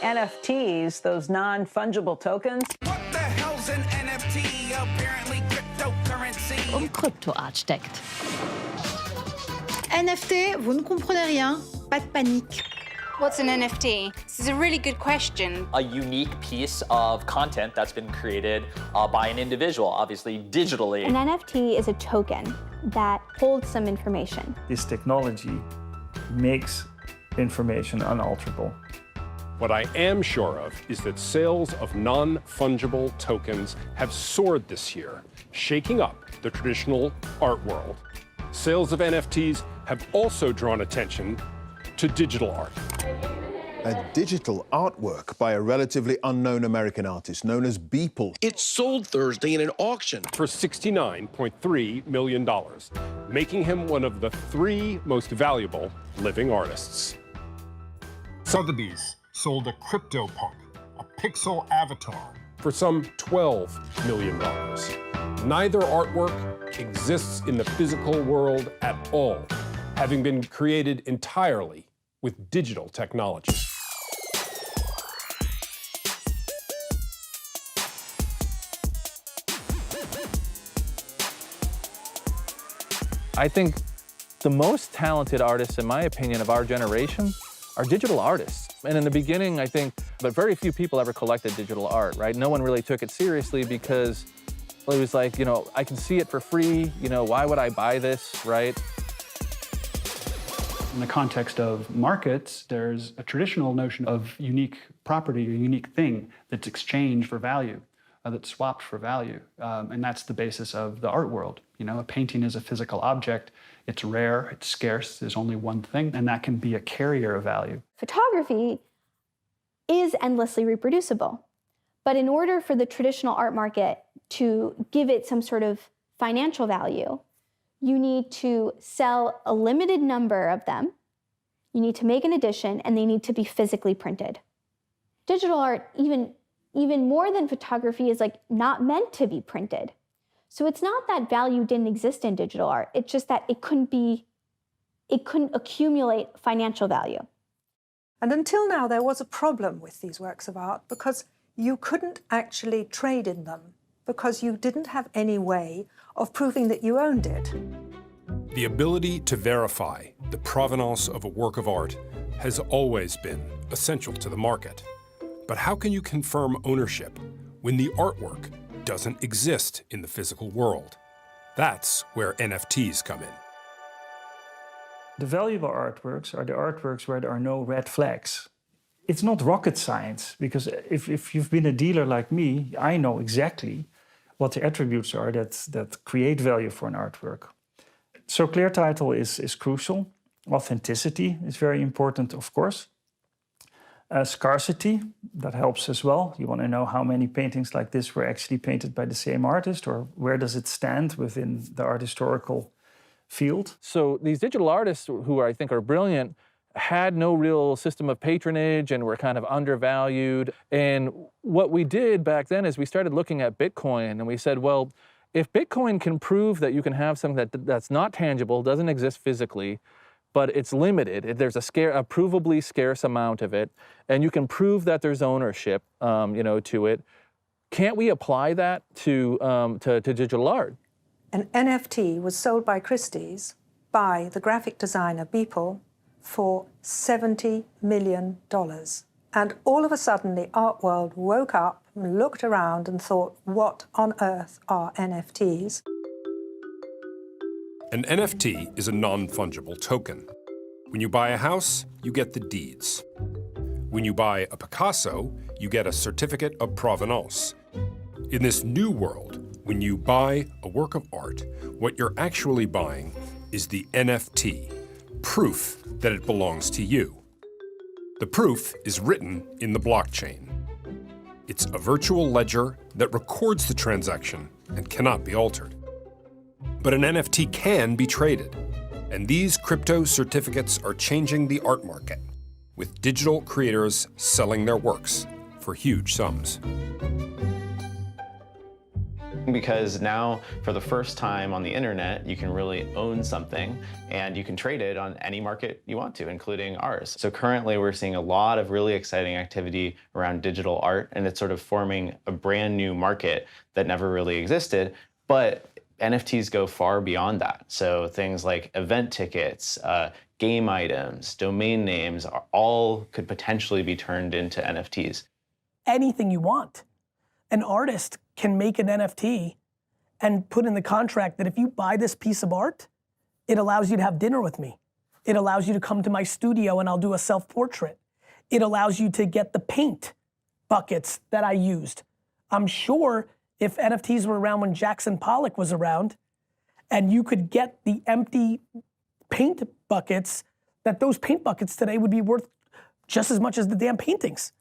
NFTs, those non-fungible tokens. What the hell's an NFT? Apparently cryptocurrency. Kryptoart steckt. NFT, vous ne comprenez rien, pas de panique. What's an NFT? This is a really good question. A unique piece of content that's been created by an individual, obviously digitally. An NFT is a token that holds some information. This technology makes information unalterable. What I am sure of is that sales of non-fungible tokens have soared this year, shaking up the traditional art world. Sales of NFTs have also drawn attention to digital art. A digital artwork by a relatively unknown American artist known as Beeple. It sold Thursday in an auction for $69.3 million, making him one of the 3 most valuable living artists. Sotheby's sold a CryptoPunk, a pixel avatar, for some $12 million. Neither artwork exists in the physical world at all, having been created entirely with digital technology. I think the most talented artists, in my opinion, of our generation are digital artists. And in the beginning, I think, but very few people ever collected digital art, right? No one really took it seriously because it was like, you know, I can see it for free, you know, why would I buy this, right? In the context of markets, there's a traditional notion of unique property or unique thing that's exchanged for value, that's swapped for value. And that's the basis of the art world. You know, a painting is a physical object. It's rare, it's scarce, there's only one thing, and that can be a carrier of value. Photography is endlessly reproducible. But in order for the traditional art market to give it some sort of financial value, you need to sell a limited number of them, you need to make an edition, and they need to be physically printed. Digital art, even more than photography, is like not meant to be printed. So it's not that value didn't exist in digital art, it's just that it couldn't accumulate financial value. And until now, there was a problem with these works of art because you couldn't actually trade in them because you didn't have any way of proving that you owned it. The ability to verify the provenance of a work of art has always been essential to the market. But how can you confirm ownership when the artwork doesn't exist in the physical world? That's where NFTs come in. The valuable artworks are the artworks where there are no red flags. It's not rocket science, because if you've been a dealer like me, I know exactly what the attributes are that create value for an artwork. So clear title is crucial. Authenticity is very important, of course. Scarcity, that helps as well. You want to know how many paintings like this were actually painted by the same artist, or where does it stand within the art historical field. So these digital artists, who I think are brilliant, had no real system of patronage and were kind of undervalued. And what we did back then is we started looking at Bitcoin, and we said, well, if Bitcoin can prove that you can have something that's not tangible, doesn't exist physically, but it's limited, there's a provably scarce amount of it, and you can prove that there's ownership, to it, can't we apply that to digital art? An NFT was sold by Christie's by the graphic designer Beeple for $70 million. And all of a sudden, the art world woke up and looked around and thought, what on earth are NFTs? An NFT is a non-fungible token. When you buy a house, you get the deeds. When you buy a Picasso, you get a certificate of provenance. In this new world, when you buy a work of art, what you're actually buying is the NFT, proof that it belongs to you. The proof is written in the blockchain. It's a virtual ledger that records the transaction and cannot be altered. But an NFT can be traded, and these crypto certificates are changing the art market, with digital creators selling their works for huge sums. Because now, for the first time on the internet, you can really own something and you can trade it on any market you want to, including ours. So currently we're seeing a lot of really exciting activity around digital art, and it's sort of forming a brand new market that never really existed. But NFTs go far beyond that. So things like event tickets, game items, domain names, all could potentially be turned into NFTs. Anything you want. An artist can make an NFT and put in the contract that if you buy this piece of art, it allows you to have dinner with me. It allows you to come to my studio and I'll do a self-portrait. It allows you to get the paint buckets that I used. I'm sure if NFTs were around when Jackson Pollock was around, and you could get the empty paint buckets, that those paint buckets today would be worth just as much as the damn paintings.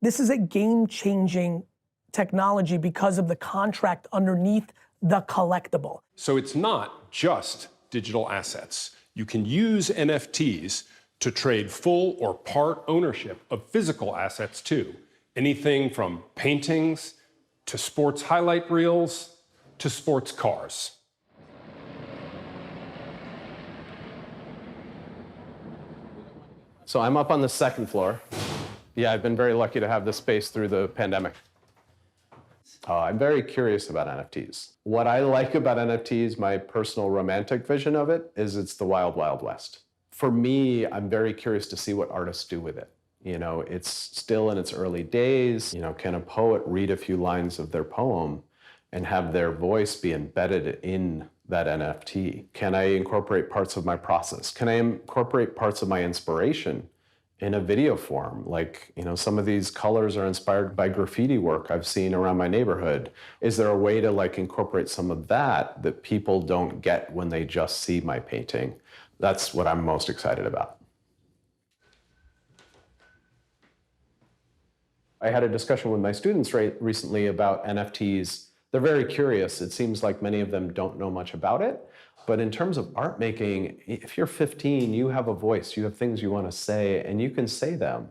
This is a game-changing technology because of the contract underneath the collectible. So it's not just digital assets. You can use NFTs to trade full or part ownership of physical assets too. Anything from paintings to sports highlight reels to sports cars. So I'm up on the second floor. Yeah, I've been very lucky to have this space through the pandemic. I'm very curious about NFTs. What I like about NFTs, my personal romantic vision of it, is it's the wild, wild west. For me, I'm very curious to see what artists do with it. You know, it's still in its early days. You know, can a poet read a few lines of their poem and have their voice be embedded in that NFT? Can I incorporate parts of my process? Can I incorporate parts of my inspiration in a video form? Like, you know, some of these colors are inspired by graffiti work I've seen around my neighborhood. Is there a way to like incorporate some of that people don't get when they just see my painting? That's what I'm most excited about. I had a discussion with my students recently about NFTs. They're very curious. It seems like many of them don't know much about it. But in terms of art making, if you're 15, you have a voice, you have things you want to say, and you can say them.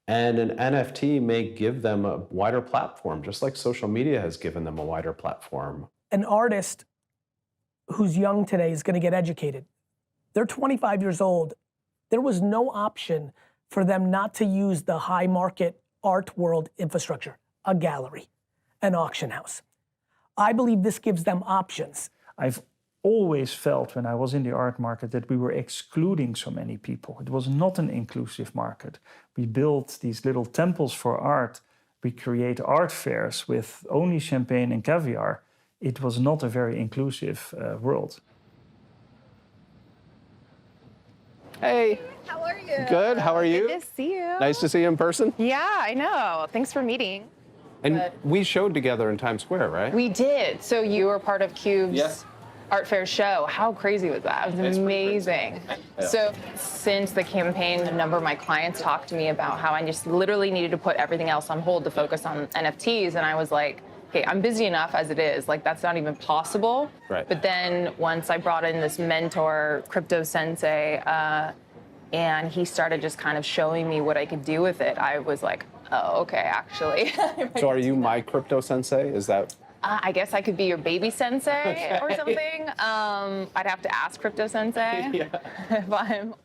And an NFT may give them a wider platform, just like social media has given them a wider platform. An artist who's young today is going to get educated. They're 25 years old. There was no option for them not to use the high market art world infrastructure, a gallery, an auction house. I believe this gives them options. I've always felt when I was in the art market that we were excluding so many people. It was not an inclusive market. We built these little temples for art. We create art fairs with only champagne and caviar. It was not a very inclusive world. Hey. How are you? Good, how are you? Good to see you. Nice to see you in person. Yeah, I know. Thanks for meeting. And we showed together in Times Square, right? We did. So you were part of Cube's Art Fair show. How crazy was that? It was amazing. So since the campaign, a number of my clients talked to me about how I just literally needed to put everything else on hold to focus on NFTs. And I was like, hey, I'm busy enough as it is. Like, that's not even possible. Right. But then once I brought in this mentor, crypto sensei, and he started just kind of showing me what I could do with it, I was like, oh, okay, actually. So are you my crypto sensei? Is that? I guess I could be your baby sensei or something. I'd have to ask crypto sensei if I'm. Do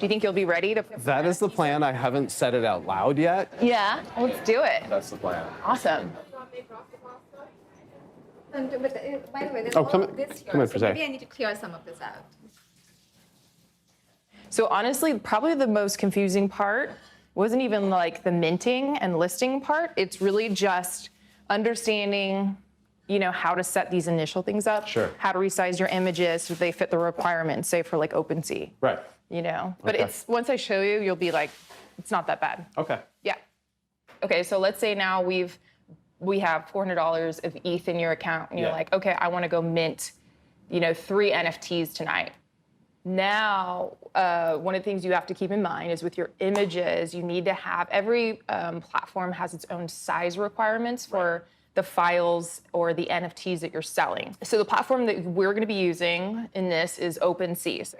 you think you'll be ready to? That is the plan. I haven't said it out loud yet. Yeah, let's do it. That's the plan. Awesome. By the way, there's Oh, come all in- this here, come in so for a sec. maybe I need to clear some of this out. So honestly, probably the most confusing part wasn't even like the minting and listing part. It's really just understanding, you know, how to set these initial things up. Sure. How to resize your images so they fit the requirements, say for like OpenSea. Right. You know, but Okay. it's once I show you, you'll be like, it's not that bad. Okay. Yeah. Okay, so let's say now we have $400 of ETH in your account, and you're like, okay, I want to go mint, you know, 3 NFTs tonight. Now, one of the things you have to keep in mind is with your images, you need to have, every platform has its own size requirements for the files or the NFTs that you're selling. So the platform that we're going to be using in this is OpenSea.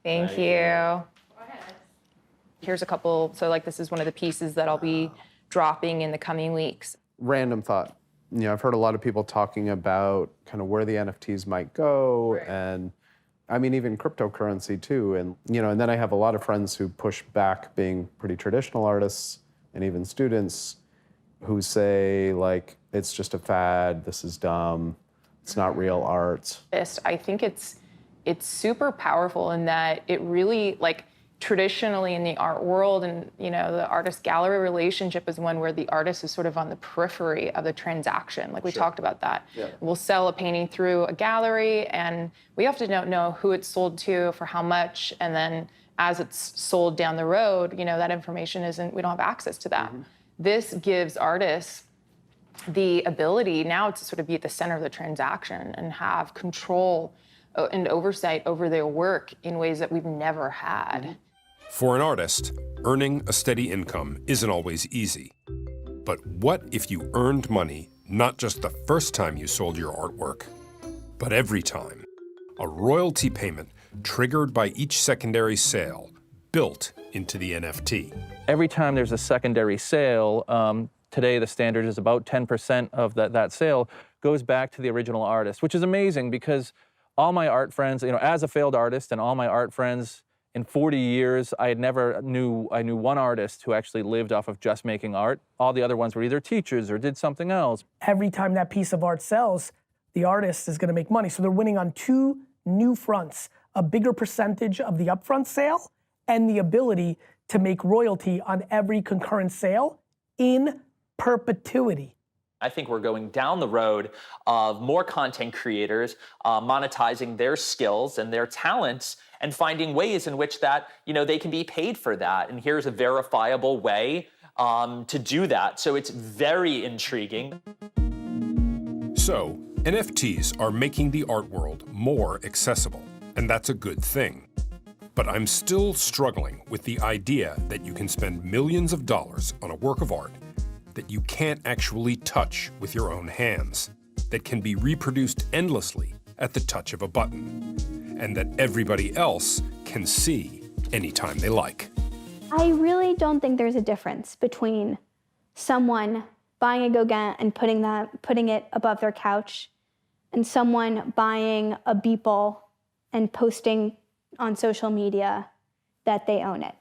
Thank you. Here's a couple, so like this is one of the pieces that I'll be dropping in the coming weeks. Random thought. I've heard a lot of people talking about kind of where the NFTs might go, and I mean, even cryptocurrency too. And, and then I have a lot of friends who push back being pretty traditional artists, and even students who say, like, it's just a fad, this is dumb, it's not real art. I think it's super powerful in that it really, like, traditionally in the art world and, the artist-gallery relationship is one where the artist is sort of on the periphery of the transaction. Like we talked about that. Yeah. We'll sell a painting through a gallery and we often don't know who it's sold to, for how much, and then as it's sold down the road, that information we don't have access to that. Mm-hmm. This gives artists the ability now to sort of be at the center of the transaction and have control and oversight over their work in ways that we've never had. Mm-hmm. For an artist, earning a steady income isn't always easy. But what if you earned money not just the first time you sold your artwork, but every time? A royalty payment triggered by each secondary sale built into the NFT. Every time there's a secondary sale, today the standard is about 10% of that sale goes back to the original artist, which is amazing because all my art friends, as a failed artist and all my art friends, in 40 years, I knew one artist who actually lived off of just making art. All the other ones were either teachers or did something else. Every time that piece of art sells, the artist is going to make money. So they're winning on two new fronts, a bigger percentage of the upfront sale and the ability to make royalty on every concurrent sale in perpetuity. I think we're going down the road of more content creators monetizing their skills and their talents and finding ways in which that, they can be paid for that. And here's a verifiable way to do that. So it's very intriguing. So, NFTs are making the art world more accessible, and that's a good thing. But I'm still struggling with the idea that you can spend millions of dollars on a work of art that you can't actually touch with your own hands, that can be reproduced endlessly at the touch of a button, and that everybody else can see anytime they like. I really don't think there's a difference between someone buying a Gauguin and putting it above their couch and someone buying a Beeple and posting on social media that they own it.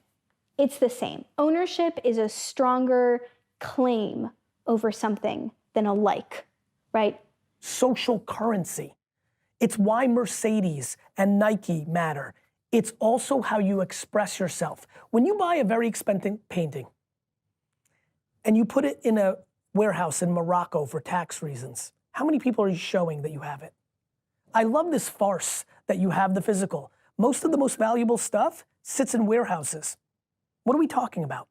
It's the same. Ownership is a stronger claim over something than a like, right? Social currency. It's why Mercedes and Nike matter. It's also how you express yourself. When you buy a very expensive painting and you put it in a warehouse in Morocco for tax reasons, how many people are you showing that you have it? I love this farce that you have the physical. Most of the most valuable stuff sits in warehouses. What are we talking about?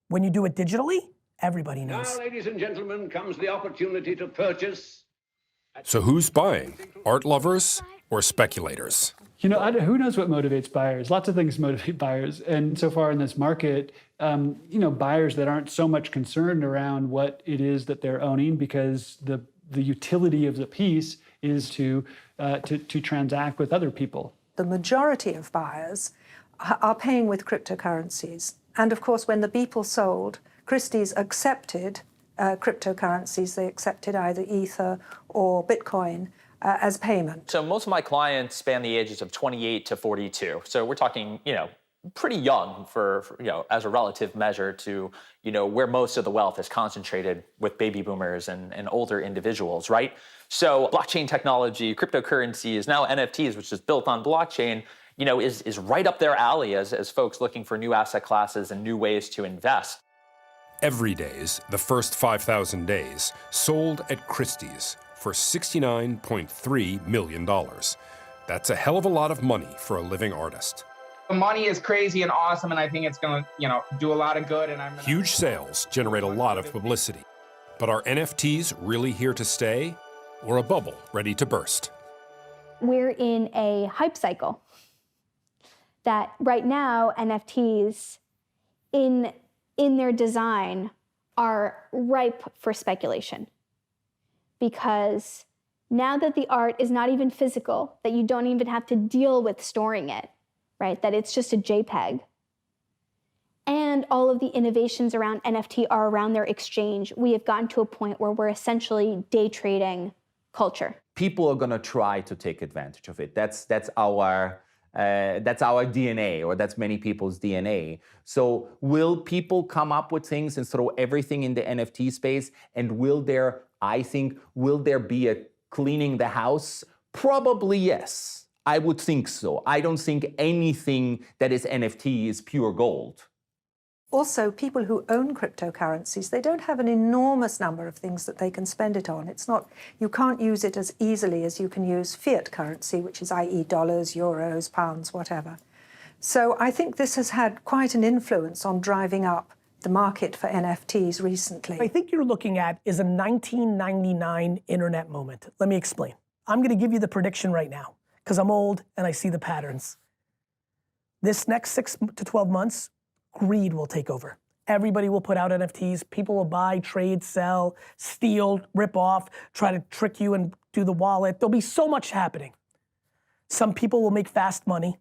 When you do it digitally, everybody knows. Now, ladies and gentlemen, comes the opportunity to purchase. So who's buying? Art lovers or speculators? Who knows what motivates buyers? Lots of things motivate buyers. And so far in this market, buyers that aren't so much concerned around what it is that they're owning, because the utility of the piece is to transact with other people. The majority of buyers are paying with cryptocurrencies. And of course, when the Beeple sold, Christie's accepted cryptocurrencies. They accepted either Ether or Bitcoin as payment. So most of my clients span the ages of 28 to 42. So we're talking, pretty young for as a relative measure to, where most of the wealth is concentrated with baby boomers and older individuals, right? So blockchain technology, cryptocurrency is now NFTs, which is built on blockchain, is right up their alley as folks looking for new asset classes and new ways to invest. Every Days, the first 5,000 days, sold at Christie's for $69.3 million. That's a hell of a lot of money for a living artist. The money is crazy and awesome, and I think it's going to, do a lot of good. And Huge sales generate a lot of publicity. But are NFTs really here to stay, or a bubble ready to burst? We're in a hype cycle that right now NFTs in their design are ripe for speculation, because now that the art is not even physical, that you don't even have to deal with storing it, right? That it's just a JPEG. And and all of the innovations around NFT are around their exchange, we have gotten to a point where we're essentially day trading culture. People are going to try to take advantage of it. That's our DNA, or that's many people's DNA. So will people come up with things and throw everything in the NFT space? And will there be a cleaning the house? Probably yes. I would think so. I don't think anything that is NFT is pure gold. Also, people who own cryptocurrencies, they don't have an enormous number of things that they can spend it on. It's not, you can't use it as easily as you can use fiat currency, which is i.e. dollars, euros, pounds, whatever. So I think this has had quite an influence on driving up the market for NFTs recently. I think you're looking at is a 1999 internet moment. Let me explain. I'm going to give you the prediction right now, because I'm old and I see the patterns. This next 6 to 12 months, greed will take over. Everybody will put out NFTs. People will buy, trade, sell, steal, rip off, try to trick you and do the wallet. There'll be so much happening. Some people will make fast money.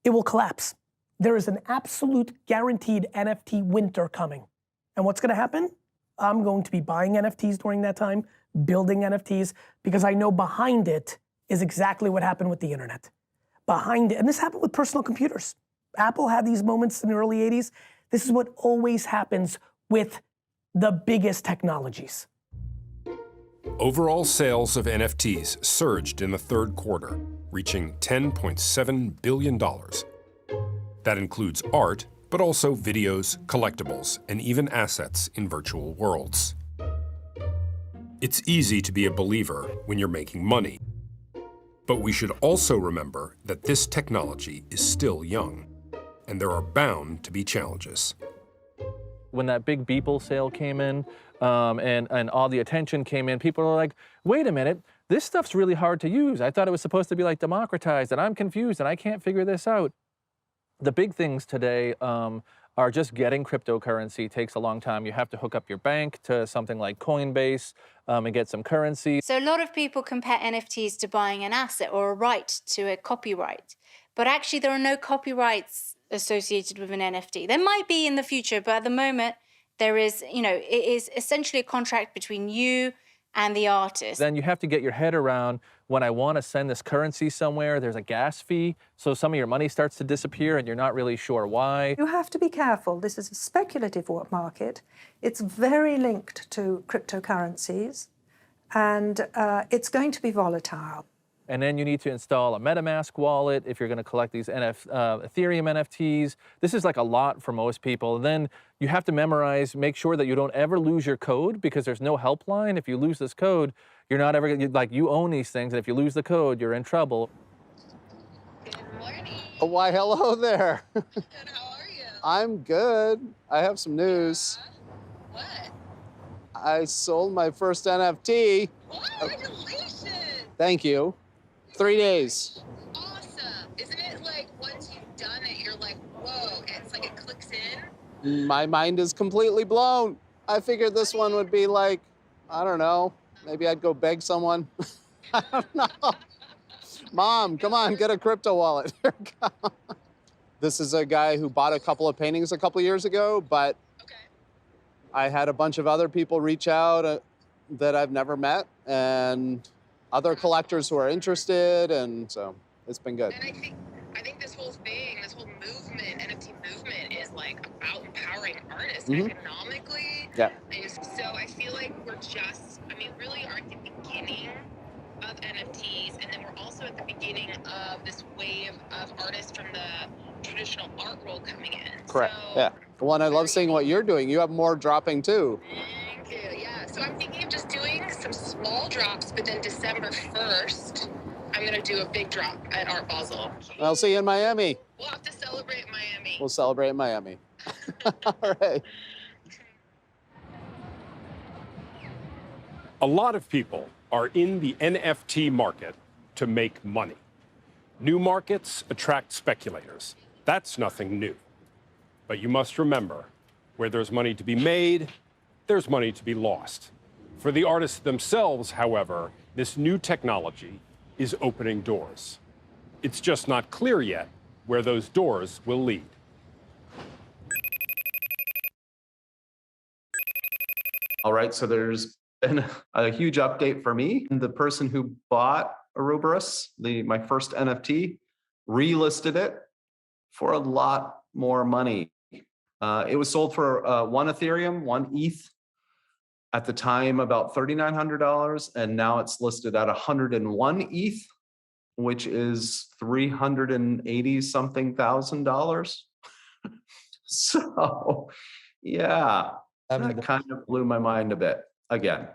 It will collapse. There is an absolute guaranteed NFT winter coming. And what's going to happen? I'm going to be buying NFTs during that time, building NFTs, because I know behind it is exactly what happened with the internet. Behind it, and this happened with personal computers. Apple had these moments in the early 80s. This is what always happens with the biggest technologies. Overall sales of NFTs surged in the third quarter, reaching $10.7 billion. That includes art, but also videos, collectibles, and even assets in virtual worlds. It's easy to be a believer when you're making money. But we should also remember that this technology is still young, and there are bound to be challenges. When that big Beeple sale came in and all the attention came in, people are like, wait a minute, this stuff's really hard to use. I thought it was supposed to be like democratized, and I'm confused and I can't figure this out. The big things today are just getting cryptocurrency takes a long time. You have to hook up your bank to something like Coinbase and get some currency. So a lot of people compare NFTs to buying an asset or a right to a copyright. But actually there are no copyrights associated with an NFT. There might be in the future, but at the moment there is, it is essentially a contract between you and the artist. Then you have to get your head around, when I want to send this currency somewhere, there's a gas fee, so some of your money starts to disappear and you're not really sure why. You have to be careful. This is a speculative market. It's very linked to cryptocurrencies, and it's going to be volatile. And then you need to install a MetaMask wallet if you're going to collect these Ethereum NFTs. This is like a lot for most people. And then you have to memorize, make sure that you don't ever lose your code, because there's no helpline. If you lose this code, you're not ever, you own these things, and if you lose the code, you're in trouble. Good morning. Oh, why, hello there. Good, how are you? I'm good. I have some news. What? I sold my first NFT. What? Congratulations. Thank you. 3 days. Awesome. Isn't it like once you've done it, you're like, whoa, it's like it clicks in? My mind is completely blown. I figured this one would be like, I don't know, maybe I'd go beg someone. I don't know. Mom, come on, get a crypto wallet. This is a guy who bought a couple of paintings a couple of years ago, but I had a bunch of other people reach out that I've never met, and other collectors who are interested, and so it's been good. And I think this whole thing, this whole movement, NFT movement, is like about empowering artists economically. Yeah. So I feel like we're just, really are at the beginning of NFTs, and then we're also at the beginning of this wave of artists from the traditional art world coming in. Correct. So, yeah. Well, and I love seeing what you're doing. You have more dropping too. Thank you. Yeah. So I'm thinking of just doing some small drops, but then December 1st, I'm gonna do a big drop at Art Basel. I'll see you in Miami. We'll have to celebrate Miami. We'll celebrate in Miami. All right. A lot of people are in the NFT market to make money. New markets attract speculators. That's nothing new. But you must remember, where there's money to be made, there's money to be lost. For the artists themselves, however, this new technology is opening doors. It's just not clear yet where those doors will lead. All right, so there's been a huge update for me. The person who bought Ouroboros, my first NFT, relisted it for a lot more money. It was sold for 1 Ethereum, 1 ETH, at the time about $3,900, and now it's listed at 101 ETH, which is $380 something thousand. So, yeah, that kind of blew my mind a bit again.